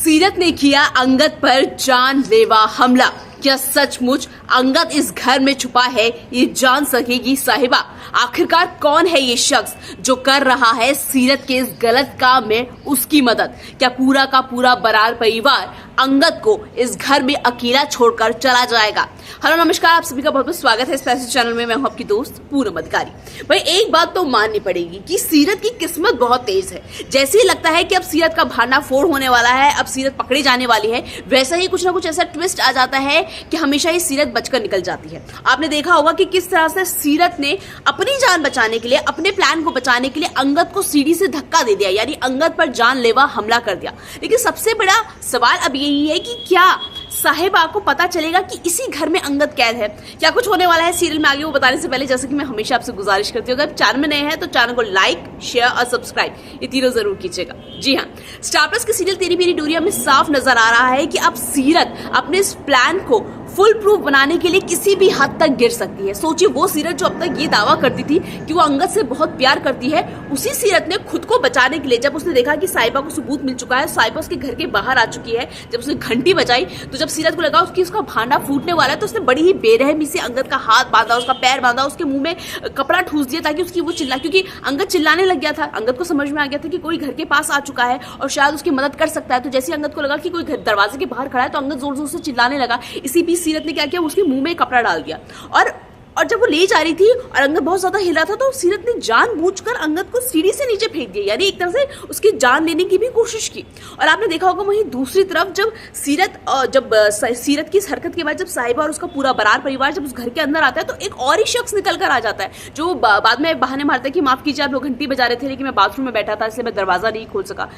सीरत ने किया अंगद पर जानलेवा हमला। क्या सचमुच अंगद इस घर में छुपा है? ये जान सकेगी साहिबा। आखिरकार कौन है ये शख्स जो कर रहा है सीरत के इस गलत काम में उसकी मदद? क्या पूरा का पूरा बरार परिवार अंगद को इस घर में अकेला छोड़कर चला जाएगा? हेलो नमस्कार, आप सभी का बहुत बहुत स्वागत है इस पैसे चैनल में। मैं हूं आपकी दोस्त पूनम अधिकारी। भाई एक बात तो माननी पड़ेगी कि सीरत की किस्मत बहुत तेज है। जैसे ही लगता है कि अब सीरत का भांडा फोड़ होने वाला है, अब सीरत पकड़ी जाने वाली है, वैसा ही कुछ ना कुछ ऐसा ट्विस्ट आ जाता है कि हमेशा ही सीरत बचकर निकल जाती है। आपने देखा होगा कि किस तरह से सीरत ने अपनी जान बचाने के लिए, अपने प्लान को बचाने के लिए अंगद को सीढ़ी से धक्का दे दिया, यानी अंगद पर जानलेवा हमला कर दिया। लेकिन सबसे बड़ा सवाल अब यही है कि क्या साहिबा को पता चलेगा कि इसी घर में अंगद कैद है? क्या कुछ होने वाला है सीरियल में आगे, वो बताने से पहले जैसे कि मैं हमेशा आपसे गुजारिश करती हूँ, अगर चैनल में नए हैं तो चैनल को लाइक, शेयर और सब्सक्राइब ये तीनों जरूर कीजिएगा। जी हाँ, स्टार प्लस के सीरियल तेरी मेरी डोरिया में साफ नजर आ रहा है कि अब सीरत अपने इस प्लान को फुल प्रूफ बनाने के लिए किसी भी हद तक गिर सकती है। सोचिए, वो सीरत जो अब तक ये दावा करती थी कि वो अंगद से बहुत प्यार करती है, उसी सीरत ने खुद को बचाने के लिए, जब उसने देखा कि साहिबा को सबूत मिल चुका है, साहिबा उसके घर के बाहर आ चुकी है, जब उसने घंटी बजाई तो जब सीरत को लगा उसका भांडा फूटने वाला है, तो उसने बड़ी ही बेरहमी से अंगद का हाथ बांधा, उसका पैर बांधा, उसके मुंह में कपड़ा ठूस दिया ताकि उसकी वो क्योंकि अंगद चिल्लाने लग गया था। अंगद को समझ में आ गया था कि कोई घर के पास आ चुका है और शायद उसकी मदद कर सकता है। तो जैसे अंगद को लगा कि कोई दरवाजे के बाहर खड़ा है तो अंगद जोर जोर से चिल्लाने लगा। इसी बीच सीरत ने क्या किया, उसके मुंह में कपड़ा डाल दिया और जब वो ले जा रही थी और अंगद बहुत ज्यादा हिला था तो सीरत ने जानबूझकर अंगद को सीढ़ी से नीचे फेंक दिया, यानी एक तरह से उसकी जान लेने की भी कोशिश की। और आपने देखा होगा वहीं दूसरी तरफ जब सीरत की इस हरकत के बाद जब साहिबा और उसका पूरा बरार परिवार जब उस घर के अंदर आता है तो एक और ही शख्स निकल कर आ जाता है, जो बाद में बहाने मारता है कि माफ कीजिए, आप लोग घंटी बजा रहे थे लेकिन मैं बाथरूम में बैठा था इसलिए मैं दरवाजा नहीं खोल सका।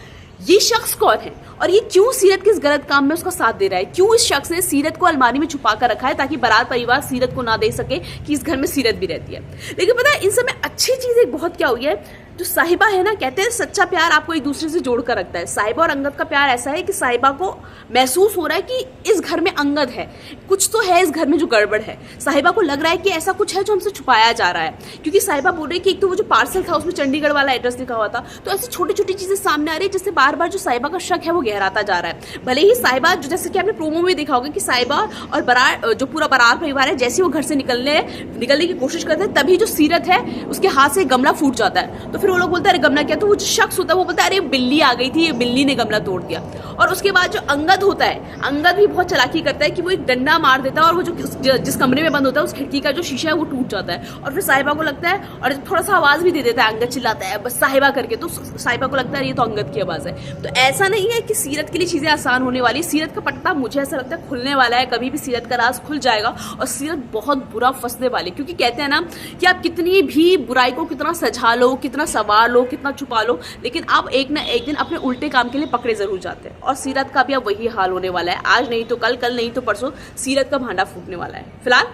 ये शख्स कौन है और ये क्यों सीरत के इस गलत काम में उसका साथ दे रहा है? क्यों इस शख्स ने सीरत को अलमारी में छुपा कर रखा है ताकि बरार परिवार सीरत को ना दे सके कि इस घर में सीरत भी रहती है? लेकिन पता है इन समय अच्छी चीज एक बहुत क्या हुई है, जो साहिबा है ना, कहते हैं सच्चा प्यार आपको एक दूसरे से जोड़कर रखता है। साहिबा और अंगद का प्यार ऐसा है कि साहिबा को महसूस हो रहा है कि इस घर में अंगद है, कुछ तो है इस घर में जो गड़बड़ है। साहिबा को लग रहा है कि ऐसा कुछ है जो हमसे छुपाया जा रहा है, क्योंकि साहिबा बोल रही है कि एक तो वो जो पार्सल था उसमें चंडीगढ़ वाला एड्रेस लिखा हुआ था। तो ऐसी छोटी छोटी चीजें सामने आ रही है जिससे बार बार जो साहिबा का शक है वो गहराता जा रहा है। भले ही साहिबा, जो जैसे कि आपने प्रोमो में देखा होगा कि साहिबा और बरार, जो पूरा बरार परिवार है, जैसे वो घर से निकलने की कोशिश करते हैं तभी जो सीरत है उसके हाथ से गमला फूट जाता है। तो फिर वो लोग बोलते हैं गमला क्या? तो वो जो शख्स होता है वो बोलता है अरे बिल्ली आ गई थी, ये बिल्ली ने गमला तोड़ दिया। और उसके बाद जो अंगद होता है, अंगद भी बहुत चालाकी करता है कि वो एक डंडा मार देता है और वो जो जिस कमरे में बंद होता है उस खिड़की का जो शीशा है वो टूट जाता है। और फिर साहिबा को लगता है, और थोड़ा सा आवाज भी दे देता है, अंगद चिल्लाता है बस साहिबा करके, तो साहिबा को लगता है ये तो अंगद की आवाज है। तो ऐसा नहीं है कि सीरत के लिए चीजें आसान होने वाली। सीरत का पट्टा मुझे ऐसा लगता है खुलने वाला है, कभी भी सीरत का राज खुल जाएगा और सीरत बहुत बुरा फंसने वाली। क्योंकि कहते हैं ना कि आप कितनी भी बुराई को कितना सजा लो, कितना सवार लो, कितना छुपा लो, लेकिन आप एक ना एक दिन अपने उल्टे काम के लिए पकड़े जरूर जाते हैं। और सीरत का भी अब वही हाल होने वाला है। आज नहीं तो कल, कल नहीं तो परसों सीरत का भांडा फूटने वाला है। फिलहाल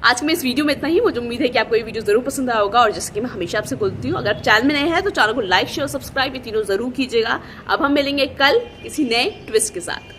आज में इस वीडियो में इतना ही। मुझे उम्मीद है कि आपको ये वीडियो जरूर पसंद आया होगा। और जैसे कि मैं हमेशा आपसे बोलती हूँ, अगर चैनल में नए हैं तो चैनल को लाइक, शेयर, सब्सक्राइब ये तीनों जरूर कीजिएगा। अब हम मिलेंगे कल किसी नए ट्विस्ट के साथ।